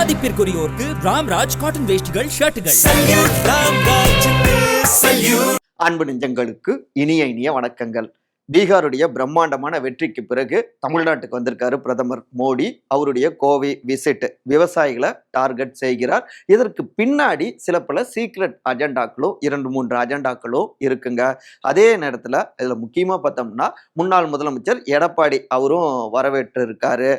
மதிப்பிற்குரியோருக்கு Ramraj cotton வேஷ்டிகள் ஷர்ட்டுகள். அன்பு நெஞ்சங்களுக்கு இனிய இனிய வணக்கங்கள். பீகாருடைய பிரம்மாண்டமான வெற்றிக்கு பிறகு தமிழ்நாட்டுக்கு வந்திருக்காரு பிரதமர் மோடி. அவருடைய கோவை விசிட், விவசாயிகளை டார்கெட் செய்கிறார். இதற்கு பின்னாடி சில பல சீக்ரெட் அஜெண்டாக்களோ 2-3 அஜெண்டாக்களோ இருக்குங்க. அதே நேரத்தில் இதில் முக்கியமாக பார்த்தோம்னா முன்னாள் முதலமைச்சர் எடப்பாடி அவரும் வரவேற்று இருக்காரு.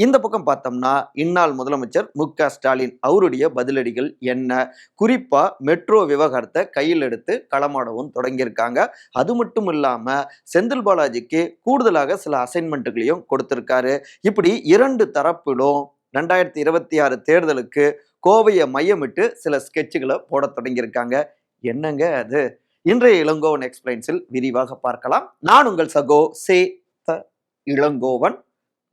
இந்த பக்கம் பார்த்தோம்னா இந்நாள் முதலமைச்சர் மு.க. ஸ்டாலின் அவருடைய பதிலடிகள் என்ன, குறிப்பாக மெட்ரோ விவகாரத்தை கையில் எடுத்து களமாடவும் தொடங்கியிருக்காங்க. அது மட்டும் இல்லாமல் செந்தில் பாலாஜிக்கு கூடுதலாக சில அசைன்மெண்ட்டுகளையும் கொடுத்திருக்காரு. இப்படி 2 தரப்பிலும் 2026 தேர்தலுக்கு கோவையை மையமிட்டு சில ஸ்கெட்சுகளை போட தொடங்கியிருக்காங்க. என்னங்க அது? இன்றைய இளங்கோவன் எக்ஸ்பிளைன்ஸில் விரிவாக பார்க்கலாம். நான் உங்கள் சகோ சே த இளங்கோவன்.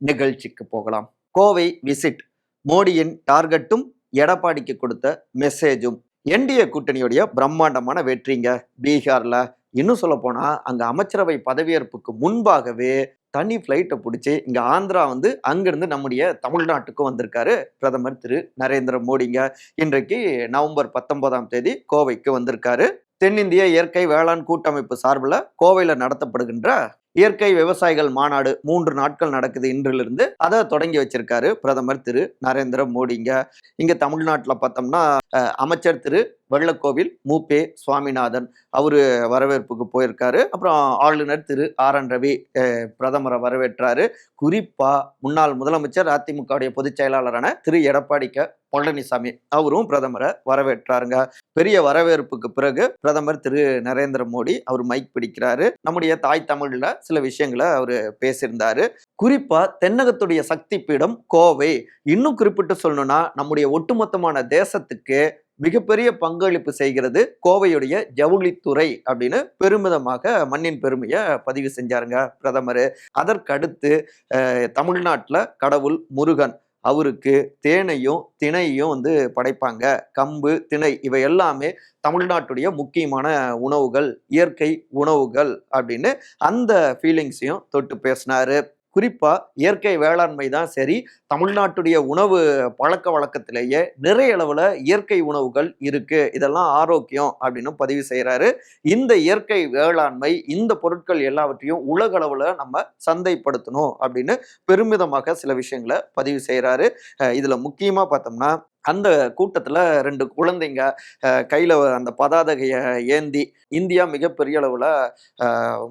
நிகழ்ச்சிக்கு போகலாம். கோவை விசிட், மோடியின் டார்கெட்டும் எடப்பாடிக்கு கொடுத்த மெசேஜும். என்டிஏ கூட்டணியுடைய பிரம்மாண்டமான வெற்றிங்க பீகார்ல. இன்னும் சொல்ல போனா அங்க அமைச்சரவை பதவியேற்புக்கு முன்பாகவே தனி பிளைட்டை பிடிச்சி இங்க ஆந்திரா அங்கிருந்து நம்முடைய தமிழ்நாட்டுக்கும் வந்திருக்காரு பிரதமர் திரு நரேந்திர மோடிங்க. இன்றைக்கு நவம்பர் 19ஆம் தேதி கோவைக்கு வந்திருக்காரு. தென்னிந்திய இயற்கை வேளாண் கூட்டமைப்பு சார்பில் கோவையில் நடத்தப்படுகின்ற இயற்கை விவசாயிகள் மாநாடு 3 நாட்கள் நடக்குது இன்றிலிருந்து. அதை தொடங்கி வச்சிருக்காரு பிரதமர் திரு நரேந்திர மோடிங்க. இங்க தமிழ்நாட்டில் பார்த்தோம்னா அமைச்சர் திரு வெள்ளக்கோவில் மு.பே. சுவாமிநாதன் அவரு வரவேற்புக்கு போயிருக்காரு. அப்புறம் ஆளுநர் திரு ஆர்.என். ரவி பிரதமரை வரவேற்றாரு. குறிப்பா முன்னாள் முதலமைச்சர் அதிமுகவுடைய பொதுச் செயலாளரான திரு எடப்பாடி கே. பழனிசாமி அவரும் பிரதமரை வரவேற்றாருங்க. பெரிய வரவேற்புக்கு பிறகு பிரதமர் திரு நரேந்திர மோடி அவர் மைக் பிடிக்கிறாரு. நம்முடைய தாய் தமிழ்ல சில விஷயங்களை அவர் பேசியிருந்தாரு. குறிப்பா தென்னகத்துடைய சக்தி பீடம் கோவை. இன்னும் குறிப்பிட்டு சொல்லணும்னா நம்முடைய ஒட்டுமொத்தமான தேசத்துக்கு மிகப்பெரிய பங்களிப்பு செய்கிறது கோவையுடைய ஜவுளித்துறை அப்படின்னு பெருமிதமாக மண்ணின் பெருமையை பதிவு செஞ்சாருங்க பிரதமர். அதற்கடுத்து தமிழ்நாட்டில் கடவுள் முருகன் அவருக்கு தேனையும் திணையும் படைப்பாங்க. கம்பு, திணை இவை எல்லாமே தமிழ்நாட்டுடைய முக்கியமான உணவுகள், இயற்கை உணவுகள் அப்படின்னு அந்த ஃபீலிங்ஸையும் தொட்டு பேசினாரு. குறிப்பா இயற்கை வேளாண்மை தான் சரி, தமிழ்நாட்டுடைய உணவு பழக்க வழக்கத்திலேயே நிறைய அளவுல இயற்கை உணவுகள் இருக்கு, இதெல்லாம் ஆரோக்கியம் அப்படின்னு பதிவு செய்யறாரு. இந்த இயற்கை வேளாண்மை, இந்த பொருட்கள் எல்லாவற்றையும் உலக அளவுல நம்ம சந்தைப்படுத்தணும் அப்படின்னு பெருமிதமாக சில விஷயங்களை பதிவு செய்யறாரு. இதுல முக்கியமா பார்த்தோம்னா அந்த கூட்டத்தில் 2 குழந்தைங்க கையில் அந்த பதாதையை ஏந்தி இந்தியா மிகப்பெரிய அளவில்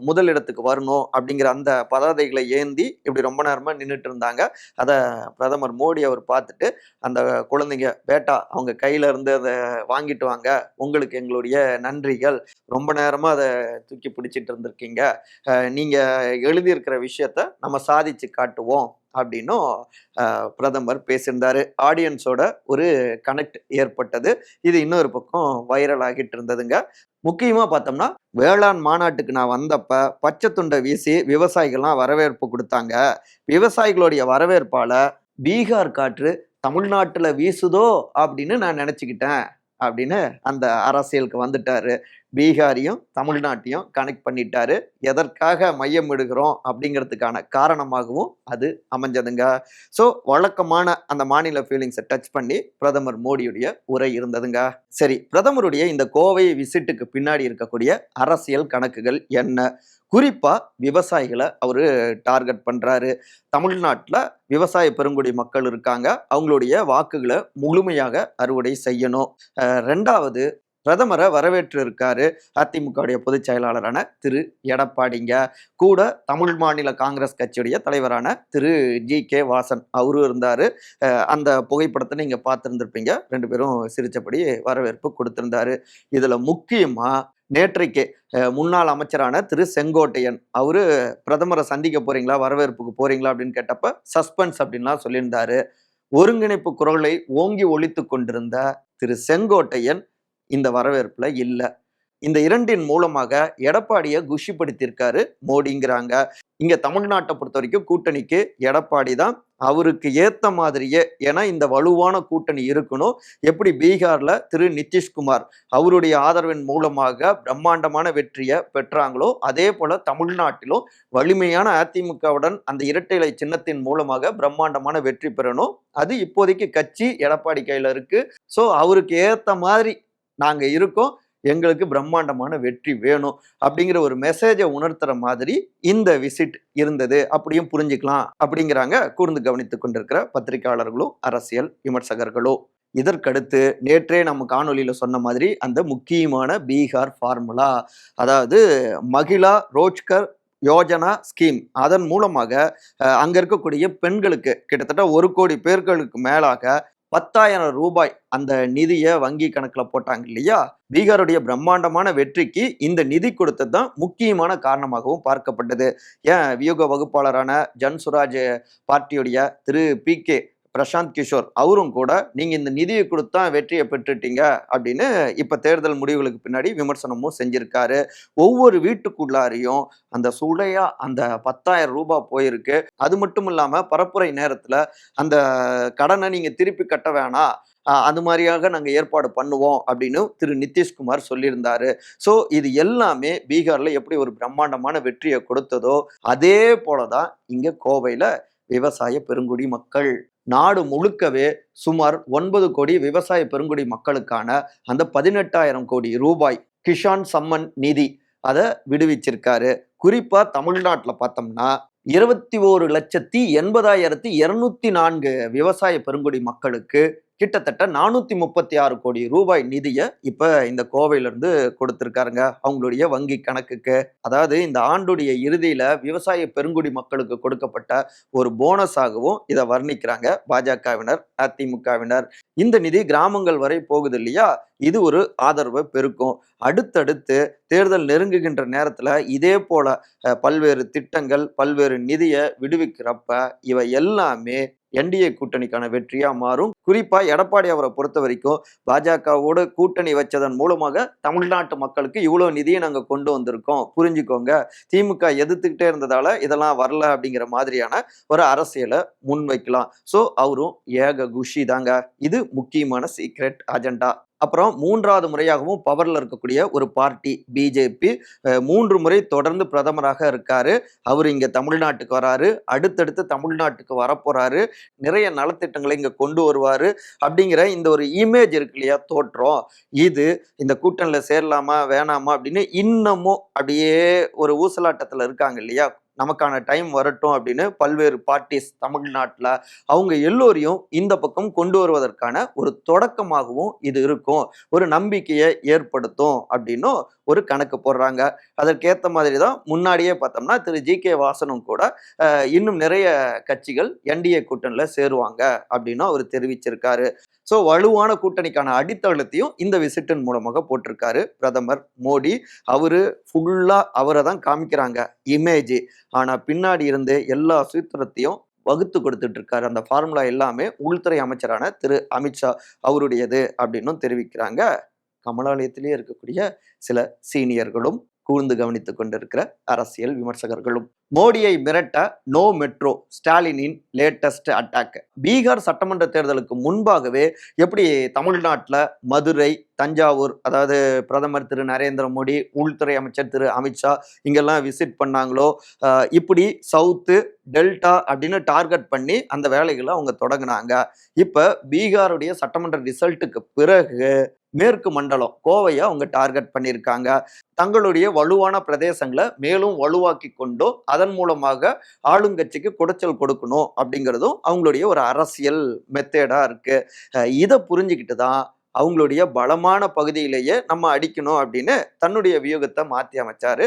முதலிடத்துக்கு வரணும் அப்படிங்கிற அந்த பதாதைகளை ஏந்தி இப்படி ரொம்ப நேரமாக நின்றுட்டு இருந்தாங்க. அதை பிரதமர் மோடி அவர் பார்த்துட்டு அந்த குழந்தைங்க, பேட்டா அவங்க கையில இருந்து அதை வாங்கிட்டு வாங்க, உங்களுக்கு எங்களுடைய நன்றிகள், ரொம்ப நேரமாக அதை தூக்கி பிடிச்சிட்டு இருந்திருக்கீங்க, நீங்கள் எழுதியிருக்கிற விஷயத்த நம்ம சாதிச்சு காட்டுவோம் அப்படின்னும் பிரதமர் பேசியிருந்தாரு. ஆடியன்ஸோட ஒரு கனெக்ட் ஏற்பட்டது. இது இன்னொரு பக்கம் வைரல் ஆகிட்டு இருந்ததுங்க. முக்கியமா பார்த்தோம்னா வேளாண் மாநாட்டுக்கு நான் வந்தப்ப பச்சை துண்டை வீசி விவசாயிகள்லாம் வரவேற்பு கொடுத்தாங்க. விவசாயிகளுடைய வரவேற்பால பீகார் காற்று தமிழ்நாட்டுல வீசுதோ அப்படின்னு நான் நினைச்சுக்கிட்டேன் அப்படின்னு அந்த அரசியலுக்கு வந்துட்டாரு. பீகாரையும் தமிழ்நாட்டையும் கனெக்ட் பண்ணிட்டாரு. எதற்காக மையம் இடுகிறோம் அப்படிங்கிறதுக்கான காரணமாகவும் அது அமைஞ்சதுங்க. ஸோ வழக்கமான அந்த மாநில ஃபீலிங்ஸை டச் பண்ணி பிரதமர் மோடியுடைய உரை இருந்ததுங்க. சரி, பிரதமருடைய இந்த கோவை விசிட்டுக்கு பின்னாடி இருக்கக்கூடிய அரசியல் கணக்குகள் என்ன? குறிப்பா விவசாயிகளை அவரு டார்கெட் பண்றாரு. தமிழ்நாட்டில் விவசாய பெருங்குடி மக்கள் இருக்காங்க, அவங்களுடைய வாக்குகளை முழுமையாக அறுவடை செய்யணும். 2வது பிரதமரை வரவேற்று இருக்காரு அதிமுகவுடைய பொதுச் செயலாளரான திரு எடப்பாடிங்க. கூட தமிழ் மாநில காங்கிரஸ் கட்சியுடைய தலைவரான திரு ஜி.கே. வாசன் அவரும் இருந்தாரு. அந்த புகைப்படத்தை நீங்க பார்த்துருந்துருப்பீங்க. 2 பேரும் சிரிச்சபடி வரவேற்பு கொடுத்திருந்தாரு. இதுல முக்கியமா நேற்றைக்கு முன்னாள் அமைச்சரான திரு செங்கோட்டையன் அவரு பிரதமரை சந்திக்க போறீங்களா, வரவேற்புக்கு போறீங்களா அப்படின்னு கேட்டப்ப சஸ்பென்ஸ் அப்படின்லாம் சொல்லியிருந்தாரு. ஒருங்கிணைப்பு குரலை ஓங்கி ஒலித்து கொண்டிருந்த திரு செங்கோட்டையன் இந்த வரவேற்புல இல்லை. இந்த 2 மூலமாக எடப்பாடியை குஷிப்படுத்தியிருக்காரு மோடிங்கிறாங்க. இங்க தமிழ்நாட்டை பொறுத்த வரைக்கும் கூட்டணிக்கு எடப்பாடி தான் அவருக்கு ஏத்த மாதிரியே, ஏன்னா இந்த வலுவான கூட்டணி இருக்கணும். எப்படி பீகார்ல திரு நிதிஷ்குமார் அவருடைய ஆதரவின் மூலமாக பிரம்மாண்டமான வெற்றியை பெற்றாங்களோ, அதே போல தமிழ்நாட்டிலும் வலிமையான அதிமுகவுடன் அந்த இரட்டை இலை சின்னத்தின் மூலமாக பிரம்மாண்டமான வெற்றி பெறணும். அது இப்போதைக்கு கட்சி எடப்பாடி கையில இருக்கு. ஸோ அவருக்கு ஏத்த மாதிரி நாங்க இருக்கோம். எங்களுக்கு பிரம்மாண்டமான வெற்றி வேணும் அப்படிங்கிற ஒரு மெசேஜை உணர்த்துற மாதிரி இந்த விசிட் இருந்தது அப்படியும் புரிஞ்சுக்கலாம் அப்படிங்கிறாங்க கூர்ந்து கவனித்துக் கொண்டிருக்கிற பத்திரிகையாளர்களும் அரசியல் விமர்சகர்களும். இதற்கடுத்து நேற்றே நம்ம காணொலியில சொன்ன மாதிரி அந்த முக்கியமான பீகார் ஃபார்முலா, அதாவது மகிழா ரோஜ்கர் யோஜனா ஸ்கீம், அதன் மூலமாக அங்க இருக்கக்கூடிய பெண்களுக்கு கிட்டத்தட்ட 1 கோடி பேர்களுக்கு மேலாக 10,000 ரூபாய் அந்த நிதியை வங்கி கணக்குல போட்டாங்க இல்லையா. பீகாருடைய பிரம்மாண்டமான வெற்றிக்கு இந்த நிதி கொடுத்தது தான் முக்கியமான காரணமாகவும் பார்க்கப்பட்டது. ஏன் வியூக வகுப்பாளரான ஜன்சுராஜ் பார்ட்டியுடைய திரு PK பிரசாந்த் கிஷோர் அவரும் கூட நீங்க இந்த நிதியை கொடுத்தா வெற்றியை பெற்றுட்டீங்க அப்படின்னு இப்ப தேர்தல் முடிவுகளுக்கு பின்னாடி விமர்சனமும் செஞ்சிருக்காரு. ஒவ்வொரு வீட்டுக்குள்ளாரையும் அந்த சுளையா அந்த 10,000 ரூபாய் போயிருக்கு. அது மட்டும் இல்லாம பரப்புரை நேரத்துல அந்த கடனை நீங்க திருப்பி கட்ட வேணாம், அது மாதிரியாக நாங்க ஏற்பாடு பண்ணுவோம் அப்படின்னு திரு நிதிஷ்குமார் சொல்லியிருந்தாரு. ஸோ இது எல்லாமே பீகார்ல எப்படி ஒரு பிரம்மாண்டமான வெற்றியை கொடுத்ததோ அதே போலதான் இங்க கோவையில விவசாய பெருங்குடி மக்கள், நாடு முழுக்கவே சுமார் 9 கோடி விவசாய பெருங்குடி மக்களுக்கான அந்த 18,000 கோடி ரூபாய் கிஷான் சம்மன் நிதி அதை விடுவிச்சிருக்காரு. குறிப்பா தமிழ்நாட்டில் பார்த்தோம்னா 21,80,204 விவசாய பெருங்குடி மக்களுக்கு கிட்டத்தட்ட 436 கோடி ரூபாய் நிதியை இப்ப இந்த கோவையில இருந்து கொடுத்திருக்காருங்க அவங்களுடைய வங்கி கணக்குக்கு. அதாவது இந்த ஆண்டுடைய இறுதியில விவசாய பெருங்குடி மக்களுக்கு கொடுக்கப்பட்ட ஒரு போனஸாகவும் இதை வர்ணிக்கிறாங்க பாஜகவினர், அதிமுகவினர். இந்த நிதி கிராமங்கள் வரை போகுது இல்லையா, இது ஒரு ஆதரவை பெருக்கும். அடுத்தடுத்து தேர்தல் நெருங்குகின்ற நேரத்துல இதே போல பல்வேறு திட்டங்கள், பல்வேறு நிதியை விடுவிக்கிறப்ப இவை எல்லாமே NDA கூட்டணிக்கான வெற்றியா மாறும். குறிப்பா எடப்பாடி அவரை பொறுத்த வரைக்கும் பாஜகவோட கூட்டணி வச்சதன் மூலமாக தமிழ்நாட்டு மக்களுக்கு இவ்வளவு நிதியை நாங்க கொண்டு வந்திருக்கோம், புரிஞ்சுக்கோங்க, திமுக எதிர்த்துக்கிட்டே இருந்ததால இதெல்லாம் வரல அப்படிங்கிற மாதிரியான ஒரு அரசியலை முன்வைக்கலாம். ஸோ அவரும் ஏக குஷி தாங்க. இது முக்கியமான சீக்ரெட் அஜெண்டா. அப்புறம் 3வது முறையாகவும் பவர்ல இருக்கக்கூடிய ஒரு பார்ட்டி பிஜேபி 3 முறை தொடர்ந்து பிரதமராக இருக்காரு. அவர் இங்க தமிழ்நாட்டுக்கு வராரு, அடுத்தடுத்து தமிழ்நாட்டுக்கு வரப்போறாரு, நிறைய நலத்திட்டங்களை இங்க கொண்டு வருவாரு அப்படிங்கிற இந்த ஒரு இமேஜ் இருக்கு இல்லையா, தோற்றம், இது இந்த கூட்டணியில சேரலாமா வேணாமா அப்படின்னு இன்னமும் அப்படியே ஒரு ஊசலாட்டத்துல இருக்காங்க இல்லையா. நமக்கான டைம் வரட்டும் அப்படின்னு பல்வேறு பார்ட்டிஸ் தமிழ்நாட்டில் அவங்க எல்லோரையும் இந்த பக்கம் கொண்டு வருவதற்கான ஒரு தொடக்கமாகவும் இது இருக்கும், ஒரு நம்பிக்கையை ஏற்படுத்தும் அப்படின்னும் ஒரு கணக்கு போடுறாங்க. அதற்கேற்ற மாதிரி தான் முன்னாடியே பார்த்தோம்னா திரு GK வாசனும் கூட இன்னும் நிறைய கட்சிகள் NDA கூட்டணியில் சேருவாங்க அப்படின்னு அவர் தெரிவிச்சிருக்காரு. ஸோ வலுவான கூட்டணிக்கான அடித்தளத்தையும் இந்த விசிட்டின் மூலமாக போட்டிருக்காரு பிரதமர் மோடி. அவரு ஃபுல்லா அவரை தான் காமிக்கிறாங்க இமேஜ், ஆனா பின்னாடி இருந்து எல்லா சூத்திரத்தையும் வகுத்து கொடுத்துட்டு இருக்காரு. அந்த ஃபார்முலா எல்லாமே உள்துறை அமைச்சரான திரு அமித்ஷா அவருடையது அப்படின்னு தெரிவிக்கிறாங்க கமலாலயத்திலே இருக்கக்கூடிய சில சீனியர்களும் கூர்ந்து கவனித்துக் கொண்டிருக்கிற அரசியல் விமர்சகர்களும். மோடியை மிரட்ட நோ மெட்ரோ, ஸ்டாலினின் லேட்டஸ்ட் அட்டாக். பீகார் சட்டமன்ற தேர்தலுக்கு முன்பாகவே எப்படி தமிழ்நாட்டில் மதுரை, தஞ்சாவூர், அதாவது பிரதமர் திரு நரேந்திர மோடி, உள்துறை அமைச்சர் திரு அமித்ஷா இங்கெல்லாம் விசிட் பண்ணாங்களோ, இப்படி சவுத்து, டெல்டா அப்படின்னு டார்கெட் பண்ணி அந்த வேலைகளை அவங்க தொடங்கினாங்க. இப்ப பீகாருடைய சட்டமன்ற ரிசல்ட்டுக்கு பிறகு மேற்கு மண்டலம் கோவையை அவங்க டார்கெட் பண்ணியிருக்காங்க. தங்களுடைய வலுவான பிரதேசங்களை மேலும் வலுவாக்கி கொண்டோ அதன் மூலமாக ஆளுங்கட்சிக்கு குடைச்சல் கொடுக்கணும் அப்படிங்கிறதும் அவங்களுடைய ஒரு அரசியல் மெத்தேடா இருக்கு. இதை புரிஞ்சுக்கிட்டு தான் அவங்களுடைய பலமான பகுதியிலேயே நம்ம அடிக்கணும் அப்படின்னு தன்னுடைய வியூகத்தை மாற்றி அமைச்சாரு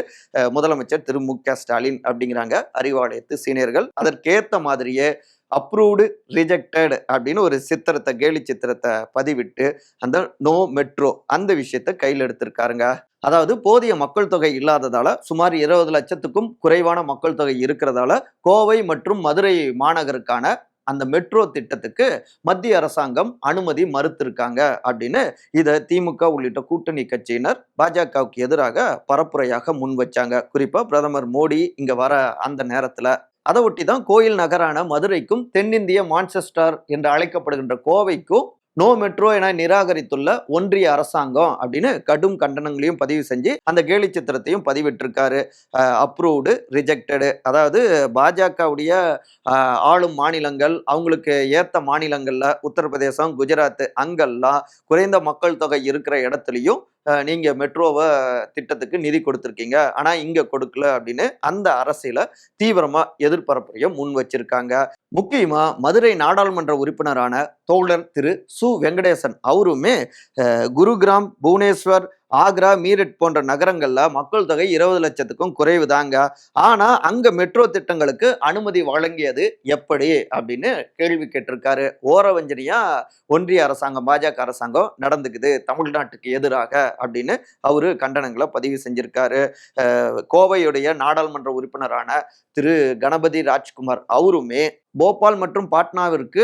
முதலமைச்சர் திரு MK ஸ்டாலின் அப்படிங்கிறாங்க அறிவாலயத்து சீனியர்கள். அதற்கேற்ற மாதிரியே அப்ரூவ்டு ரிஜெக்டட் அப்படின்னு ஒரு சித்திரத்தை, கேலி சித்திரத்தை பதிவிட்டு அந்த நோ மெட்ரோ அந்த விஷயத்த கையில் எடுத்திருக்காருங்க. அதாவது போதிய மக்கள் தொகை இல்லாததால, சுமார் 20 லட்சத்துக்கும் குறைவான மக்கள் தொகை இருக்கிறதால கோவை மற்றும் மதுரை மாநகருக்கான அந்த மெட்ரோ திட்டத்துக்கு மத்திய அரசாங்கம் அனுமதி மறுத்திருக்காங்க அப்படின்னு இதை திமுக உள்ளிட்ட கூட்டணி கட்சியினர் பாஜகவுக்கு எதிராக பரப்புரையாக முன் வச்சாங்க. குறிப்பா பிரதமர் மோடி இங்க வர அந்த நேரத்துல அதை ஒட்டி தான் கோயில் நகரான மதுரைக்கும் தென்னிந்திய மான்செஸ்டர் என்று அழைக்கப்படுகின்ற கோவைக்கும் நோ மெட்ரோ என நிராகரித்துள்ள ஒன்றிய அரசாங்கம் அப்படின்னு கடும் கண்டனங்களையும் பதிவு செஞ்சு அந்த கேலி சித்திரத்தையும் பதிவிட்டிருக்காரு. Approved, rejected. அதாவது பாஜகவுடைய ஆளும் மாநிலங்கள், அவங்களுக்கு ஏற்ற மாநிலங்கள்ல உத்தரப்பிரதேசம், குஜராத் அங்கெல்லாம் குறைந்த மக்கள் தொகை இருக்கிற இடத்துலையும் நீங்க மெட்ரோவை திட்டத்துக்கு நிதி கொடுத்துருக்கீங்க, ஆனா இங்க கொடுக்கல அப்படின்னு அந்த அரசியல தீவிரமா எதிர்பரப்புறைய முன் வச்சிருக்காங்க. முக்கியமா மதுரை நாடாளுமன்ற உறுப்பினரான தோழர் திரு சு வெங்கடேசன் அவருமே குருகிராம், புவனேஸ்வர், ஆக்ரா, மீரட் போன்ற நகரங்கள்ல மக்கள் தொகை 20 லட்சத்துக்கும் குறைவு தாங்க, ஆனா அங்க மெட்ரோ திட்டங்களுக்கு அனுமதி வழங்கியது எப்படி அப்படின்னு கேள்வி கேட்டிருக்காரு. ஓரவஞ்சனியா ஒன்றிய அரசாங்கம், பாஜக அரசாங்கம் நடந்துக்குது தமிழ்நாட்டுக்கு எதிராக அப்படின்னு அவரு கண்டனங்களை பதிவு செஞ்சிருக்காரு. கோவையுடைய நாடாளுமன்ற உறுப்பினரான திரு கணபதி ராஜ்குமார் அவருமே போபால் மற்றும் பாட்னாவிற்கு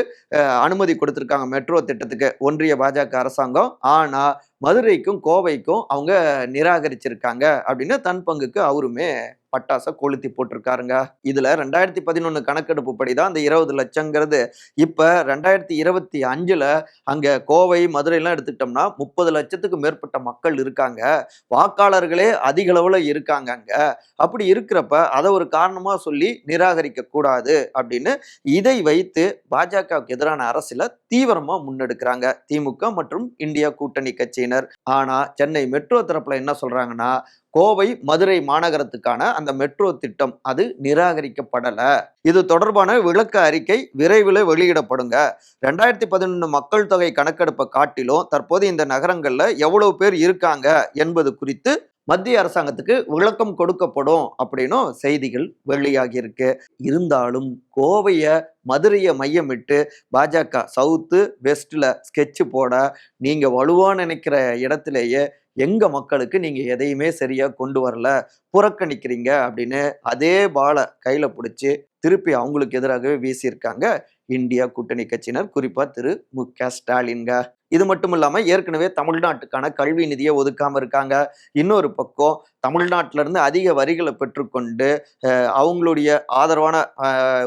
அனுமதி கொடுத்திருக்காங்க மெட்ரோ திட்டத்துக்கு ஒன்றிய பாஜக அரசாங்கம், ஆனா மதுரைக்கும் கோவைக்கும் அவங்க நிராகரிச்சிருக்காங்க அப்படின்னு தன் பங்குக்கு அவருமே பட்டாசை கொளுத்தி போட்டிருக்காருங்க. இதுல 2011 கணக்கெடுப்பு படிதான் அந்த 20 லட்சங்கிறது. இப்ப 2025 அங்க கோவை, மதுரை எல்லாம் எடுத்துக்கிட்டோம்னா 30 லட்சத்துக்கு மேற்பட்ட மக்கள் இருக்காங்க, வாக்காளர்களே அதிக அளவுல இருக்காங்க அங்க. அப்படி இருக்கிறப்ப அதை ஒரு காரணமா சொல்லி நிராகரிக்க கூடாது அப்படின்னு இதை வைத்து பாஜகவுக்கு எதிரான அரசியல தீவிரமா முன்னெடுக்கிறாங்க திமுக மற்றும் இந்தியா கூட்டணி கட்சியினர். ஆனா சென்னை மெட்ரோ தரப்புல என்ன சொல்றாங்கன்னா, கோவை, மதுரை மாநகரத்துக்கான அந்த மெட்ரோ திட்டம் அது நிராகரிக்கப்படல. இது தொடர்பான விளக்க அறிக்கை விரைவில் வெளியிடப்படுங்க. 2011 மக்கள் தொகை கணக்கெடுப்பை காட்டிலும் தற்போது இந்த நகரங்கள்ல எவ்வளவு பேர் இருக்காங்க என்பது குறித்து மத்திய அரசாங்கத்துக்கு விளக்கம் கொடுக்கப்படும் அப்படின்னும் செய்திகள் வெளியாகி இருக்கு. இருந்தாலும் கோவைய, மதுரையை மையமிட்டு பாஜக சவுத்து வெஸ்ட்ல ஸ்கெட்ச் போட, நீங்க வலுவா நினைக்கிற இடத்திலேயே எங்க மக்களுக்கு நீங்க எதையுமே சரியா கொண்டு வரல, புறக்கணிக்கிறீங்க அப்படின்னு அதே பால கையில பிடிச்சி திருப்பி அவங்களுக்கு எதிராகவே வீசியிருக்காங்க இந்தியா கூட்டணி கட்சியினர், குறிப்பா திரு மு.க. ஸ்டாலின்ங்க. இது மட்டும் இல்லாம ஏற்கனவே தமிழ்நாட்டுக்கான கல்வி நிதியை ஒதுக்காம இருக்காங்க. இன்னொரு பக்கம் தமிழ்நாட்டில இருந்து அதிக வரிகளை பெற்றுக்கொண்டு அவங்களுடைய ஆதரவான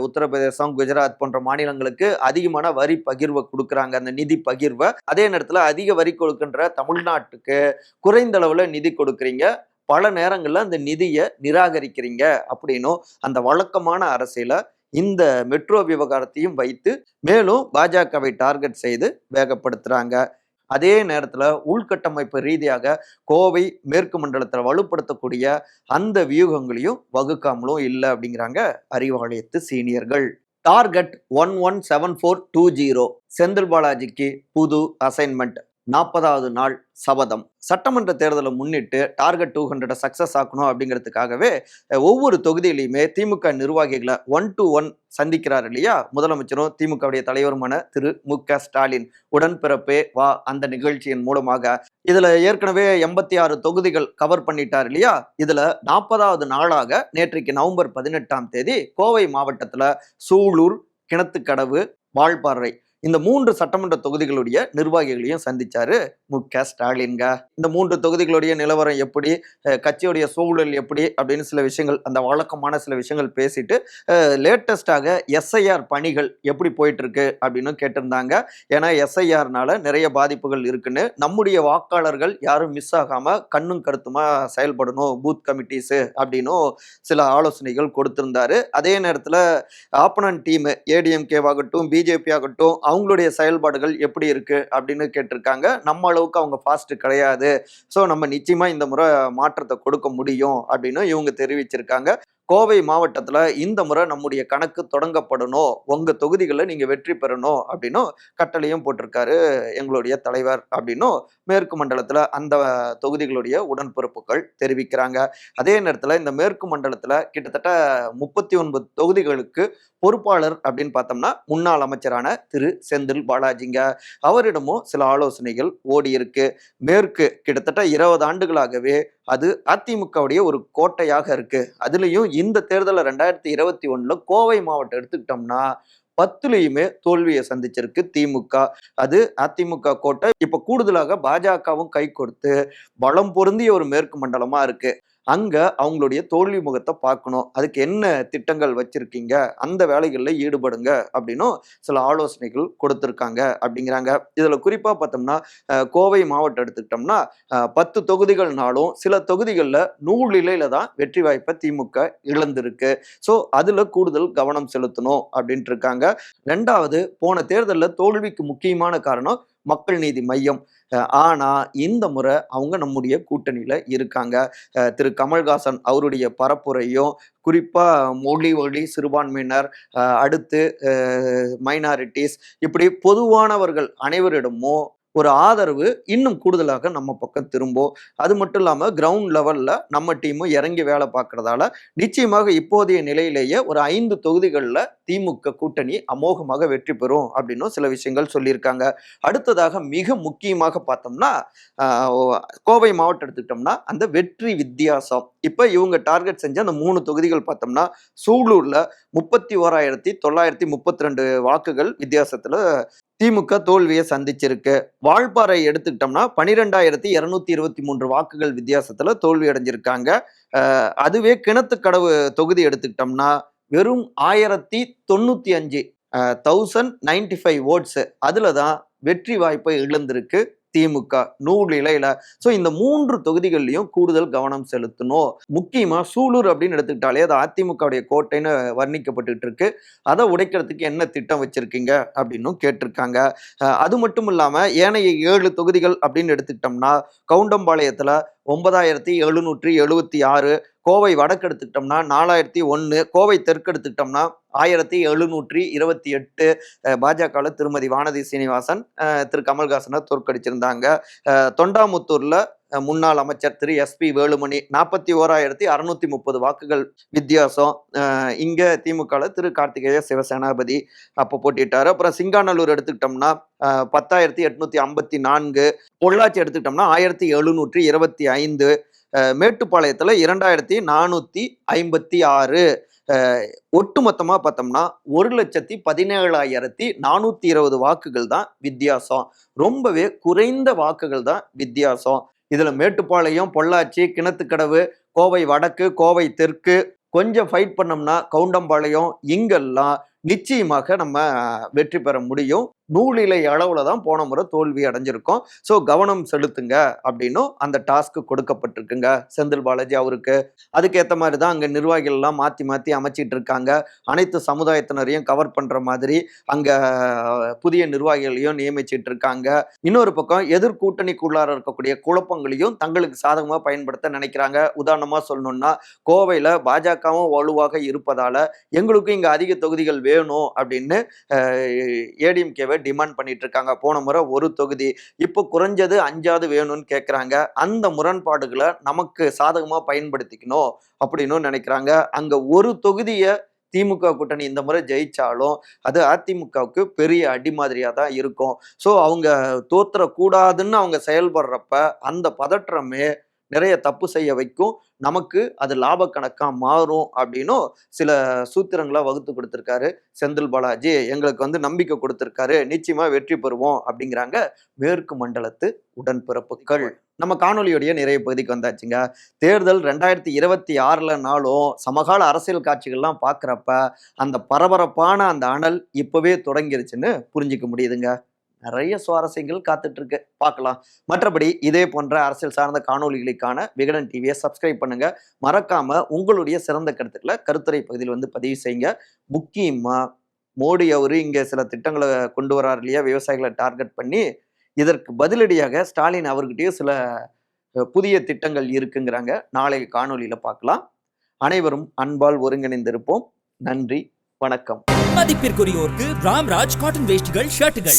உத்தரப்பிரதேசம், குஜராத் போன்ற மாநிலங்களுக்கு அதிகமான வரி பகிர்வை கொடுக்குறாங்க, அந்த நிதி பகிர்வை. அதே நேரத்துல அதிக வரி கொடுக்கின்ற தமிழ்நாட்டுக்கு குறைந்த அளவுல நிதி கொடுக்குறீங்க, பல நேரங்கள்ல அந்த நிதியை நிராகரிக்கிறீங்க அப்படின்னும் அந்த வழக்கமான அரசியல இந்த மெட்ரோ விவகாரத்தையும் வைத்து மேலும் பாஜகவை டார்கெட் செய்து வேகப்படுத்துறாங்க. அதே நேரத்துல உள்கட்டமைப்பு ரீதியாக கோவை மேற்கு மண்டலத்துல வலுப்படுத்தக்கூடிய அந்த வியூகங்களையும் வகுக்காமலும் இல்லை அப்படிங்கிறாங்க அறிவாலயத்து சீனியர்கள். டார்கெட் 117420 செந்தில் பாலாஜிக்கு புது அசைன்மெண்ட். 40வது நாள் சபதம். சட்டமன்ற தேர்தலை முன்னிட்டு டார்கெட் 200 சக்சஸ் ஆக்கணும் அப்படிங்கிறதுக்காகவே ஒவ்வொரு தொகுதியிலையுமே திமுக நிர்வாகிகளை 1 to 1 சந்திக்கிறார் இல்லையா முதலமைச்சரும் திமுகவுடைய தலைவருமான திரு மு.க. ஸ்டாலின். உடன்பிறப்பே வா அந்த நிகழ்ச்சியின் மூலமாக இதுல ஏற்கனவே 86 தொகுதிகள் கவர் பண்ணிட்டார் இல்லையா. இதுல 40வது நாளாக நேற்றைக்கு நவம்பர் 18ஆம் தேதி கோவை மாவட்டத்துல சூலூர், கிணத்துக்கடவு, வால்பாறை இந்த 3 சட்டமன்ற தொகுதிகளுடைய நிர்வாகிகளையும் சந்திச்சாரு மு.க. ஸ்டாலின்ங்க. இந்த 3 தொகுதிகளுடைய நிலவரம் எப்படி, கட்சியுடைய சூழல் எப்படி அப்படின்னு சில விஷயங்கள், அந்த வழக்கமான சில விஷயங்கள் பேசிட்டு லேட்டஸ்டாக எஸ்ஐஆர் பணிகள் எப்படி போயிட்டு இருக்கு அப்படின்னு கேட்டிருந்தாங்க. ஏன்னா எஸ்ஐஆர்னால நிறைய பாதிப்புகள் இருக்குன்னு, நம்முடைய வாக்காளர்கள் யாரும் மிஸ் ஆகாம கண்ணும் கருத்துமா செயல்படணும் பூத் கமிட்டிஸ் அப்படின்னும் சில ஆலோசனைகள் கொடுத்திருந்தாரு. அதே நேரத்துல ஆப்பனன்ட் டீம் ஏடிஎம்கே ஆகட்டும், பிஜேபி ஆகட்டும், அவங்களுடைய செயல்பாடுகள் எப்படி இருக்கு அப்படின்னு கேட்டிருக்காங்க. நம்ம அளவுக்கு அவங்க ஃபாஸ்ட் கிடையாது, ஸோ நம்ம நிச்சயமா இந்த முறை மாற்றத்தை கொடுக்க முடியும் அப்படின்னு இவங்க தெரிவிச்சிருக்காங்க. கோவை மாவட்டத்துல இந்த முறை நம்முடைய கணக்கு தொடங்கப்படணும், உங்க தொகுதிகளில் நீங்க வெற்றி பெறணும் அப்படின்னும் கட்டளையும் போட்டிருக்காரு எங்களுடைய தலைவர் அப்படின்னும் மேற்கு மண்டலத்துல அந்த தொகுதிகளுடைய உடன்பிறப்புகள் தெரிவிக்கிறாங்க. அதே நேரத்துல இந்த மேற்கு மண்டலத்துல கிட்டத்தட்ட 39 தொகுதிகளுக்கு பொறுப்பாளர் அப்படின்னு பார்த்தோம்னா முன்னாள் அமைச்சரான திரு செந்தில் பாலாஜிங்க. அவரிடமும் சில ஆலோசனைகள் ஓடி இருக்கு. மேற்கு கிட்டத்தட்ட 20 ஆண்டுகளாகவே அது அதிமுகவுடைய ஒரு கோட்டையாக இருக்கு. அதுலயும் இந்த தேர்தல் 2021 கோவை மாவட்டம் எடுத்துக்கிட்டோம்னா 10லயுமே தோல்வியை சந்திச்சிருக்கு திமுக. அது அதிமுக கோட்டை. இப்ப கூடுதலாக பாஜகவும் கை கொடுத்து பலம் பொருந்திய ஒரு மேற்கு மண்டலமா இருக்கு. அங்க அவங்களுடைய தோல்வி முகத்தை பார்க்கணும், அதுக்கு என்ன திட்டங்கள் வச்சிருக்கீங்க, அந்த வேலைகளில் ஈடுபடுங்க அப்படின்னும் சில ஆலோசனைகள் கொடுத்துருக்காங்க அப்படிங்கிறாங்க. இதுல குறிப்பா பார்த்தோம்னா கோவை மாவட்டம் எடுத்துக்கிட்டோம்னா 10 தொகுதிகள்னாலும் சில தொகுதிகளில் நூலிலையில தான் வெற்றி வாய்ப்பை திமுக இழந்திருக்கு. ஸோ அதுல கூடுதல் கவனம் செலுத்தணும் அப்படின்ட்டு இருக்காங்க. ரெண்டாவது, போன தேர்தலில் தோல்விக்கு முக்கியமான காரணம் மக்கள் நீதி மையம். ஆனா இந்த முறை அவங்க நம்முடைய கூட்டணியில இருக்காங்க. திரு கமல்ஹாசன் அவருடைய பரப்புரையும் குறிப்பா மொழி வழி சிறுபான்மையினர், அடுத்து மைனாரிட்டிஸ், இப்படி பொதுவானவர்கள் அனைவரிடமும் ஒரு ஆதரவு இன்னும் கூடுதலாக நம்ம பக்கம் திரும்பும். அது மட்டும் இல்லாம கிரவுண்ட் லெவல்ல நம்ம டீமும் இறங்கி வேலை பார்க்கறதால நிச்சயமாக இப்போதைய நிலையிலேயே ஒரு 5 தொகுதிகளில் திமுக கூட்டணி அமோகமாக வெற்றி பெறும் அப்படின்னு சில விஷயங்கள் சொல்லியிருக்காங்க. அடுத்ததாக மிக முக்கியமாக பார்த்தோம்னா கோவை மாவட்டம் எடுத்துக்கிட்டோம்னா அந்த வெற்றி வித்தியாசம். இப்ப இவங்க டார்கெட் செஞ்ச அந்த 3 தொகுதிகள் பார்த்தோம்னா சூலூர்ல 31,932 வாக்குகள் வித்தியாசத்துல திமுக தோல்வியை சந்திச்சிருக்கு. வால்பாறை எடுத்துக்கிட்டோம்னா 12,223 வாக்குகள் வித்தியாசத்துல தோல்வி அடைஞ்சிருக்காங்க. அதுவே கிணத்துக்கடவு தொகுதி எடுத்துக்கிட்டோம்னா வெறும் 1095 1095 ஓட்ஸ், அதுலதான் வெற்றி வாய்ப்பை இழந்திருக்கு திமுக நூலிலையில. ஸோ இந்த 3 தொகுதிகள்லையும் கூடுதல் கவனம் செலுத்தணும். முக்கியமா சூலூர் அப்படின்னு எடுத்துக்கிட்டாலே அது அதிமுகவுடைய கோட்டைன்னு வர்ணிக்கப்பட்டு இருக்கு. அதை உடைக்கிறதுக்கு என்ன திட்டம் வச்சிருக்கீங்க அப்படின்னு கேட்டிருக்காங்க. அது மட்டும் இல்லாம ஏனைய 7 தொகுதிகள் அப்படின்னு எடுத்துக்கிட்டோம்னா கவுண்டம்பாளையத்துல 9,776, கோவை வடக்கு எடுத்துக்கிட்டோம்னா 4,001, கோவை தெற்கு எடுத்துக்கிட்டோம்னா 1,728. பாஜக திருமதி வானதி சீனிவாசன் திரு கமல்ஹாசனை தோற்கடிச்சிருந்தாங்க. தொண்டாமுத்தூர்ல முன்னாள் அமைச்சர் திரு SP வேலுமணி 41,630 வாக்குகள் வித்தியாசம். இங்க திமுக திரு கார்த்திகேய சிவசேனாபதி அப்போ போட்டிட்டாரு. அப்புறம் சிங்காநல்லூர் எடுத்துக்கிட்டோம்னா 10,854, பொள்ளாச்சி எடுத்துக்கிட்டோம்னா 1,725, மேட்டுப்பாளையத்துல 2,456. ஒட்டுமொத்தமா பார்த்தோம்னா 1,17,420 வாக்குகள் தான் வித்தியாசம். ரொம்பவே குறைந்த வாக்குகள் தான் வித்தியாசம். இதுல மேட்டுப்பாளையம், பொள்ளாச்சி, கிணத்துக்கடவு, கோவை வடக்கு, கோவை தெற்கு கொஞ்சம் ஃபைட் பண்ணோம்னா கவுண்டம்பாளையம், இங்கெல்லாம் நிச்சயமாக நம்ம வெற்றி பெற முடியும். நூலிலை அளவுல தான் போன முறை தோல்வி அடைஞ்சிருக்கோம். ஸோ கவனம் செலுத்துங்க அப்படின்னும் அந்த டாஸ்க் கொடுக்கப்பட்டிருக்குங்க செந்தில் பாலாஜி அவருக்கு. அதுக்கேற்ற மாதிரி தான் அங்கே நிர்வாகிகள் எல்லாம் மாற்றி மாற்றி அமைச்சிட்டு இருக்காங்க. அனைத்து சமுதாயத்தினரையும் கவர் பண்ற மாதிரி அங்க புதிய நிர்வாகிகளையும் நியமிச்சிட்டு இருக்காங்க. இன்னொரு பக்கம் எதிர்கூட்டணிக்குள்ளார இருக்கக்கூடிய குழப்பங்களையும் தங்களுக்கு சாதகமாக பயன்படுத்த நினைக்கிறாங்க. உதாரணமா சொல்லணும்னா கோவையில் பாஜகவும் வலுவாக இருப்பதால எங்களுக்கும் இங்க அதிக தொகுதிகள் வேணும் அப்படின்னு ஏடிஎம்கேவை டிமாண்ட் பண்ணிட்டு இருக்காங்க. போன முறை ஒரு தொகுதி, இப்போ குறைஞ்சது 5ஆவது வேணும்னு கேட்கறாங்க. அந்த முரண்பாடுகளை நமக்கு சாதகமா பயன்படுத்திக்கணும் அப்படின்னு நினைக்கிறாங்க. அங்க ஒரு தொகுதியை திமுக கூட்டணி இந்த முறை ஜெயிச்சாலும் அது அதிமுகவுக்கு பெரிய அடி மாதிரியா தான் இருக்கும். ஸோ அவங்க தோத்துறக்கூடாதுன்னு அவங்க செயல்படுறப்ப அந்த பதற்றமே நிறைய தப்பு செய்ய வைக்கும். நமக்கு அது லாப கணக்கா மாறும் அப்படின்னும் சில சூத்திரங்களா வகுத்து கொடுத்திருக்காரு செந்தில் பாலாஜி. எங்களுக்கு நம்பிக்கை கொடுத்திருக்காரு, நிச்சயமா வெற்றி பெறுவோம் அப்படிங்கிறாங்க மேற்கு மண்டலத்து உடன்பிறப்புகள். நம்ம காணொலியுடைய நிறைய பகுதிக்கு வந்தாச்சுங்க. தேர்தல் 2026லனாலும் சமகால அரசியல் காட்சிகள்லாம் பார்க்குறப்ப அந்த பரபரப்பான அந்த அனல் இப்பவே தொடங்கிருச்சுன்னு புரிஞ்சிக்க முடியுதுங்க. நிறைய சுவாரஸ்யங்கள் காத்துட்டு இருக்கு, பார்க்கலாம். மற்றபடி இதே போன்ற அரசியல் சார்ந்த காணொலிகளுக்கான விகடன் டிவியை சப்ஸ்கிரைப் பண்ணுங்க. மறக்காம உங்களுடைய சிறந்த கருத்துக்களை கருத்துரை பகுதியில் பதிவு செய்யுங்க. முக்கியமா மோடி அவரு இங்க சில திட்டங்களை கொண்டு வராரு இல்லையா, விவசாயிகளை டார்கெட் பண்ணி, இதற்கு பதிலடியாக ஸ்டாலின் அவர்கிட்டயும் சில புதிய திட்டங்கள் இருக்குங்கிறாங்க. நாளைய காணொலியில பார்க்கலாம். அனைவரும் அன்பால் ஒருங்கிணைந்திருப்போம். நன்றி, வணக்கம். மதிப்பிற்குரியோருக்கு ராம்ராஜ் காட்டன் வேஷ்டிகள், ஷர்ட்டுகள்.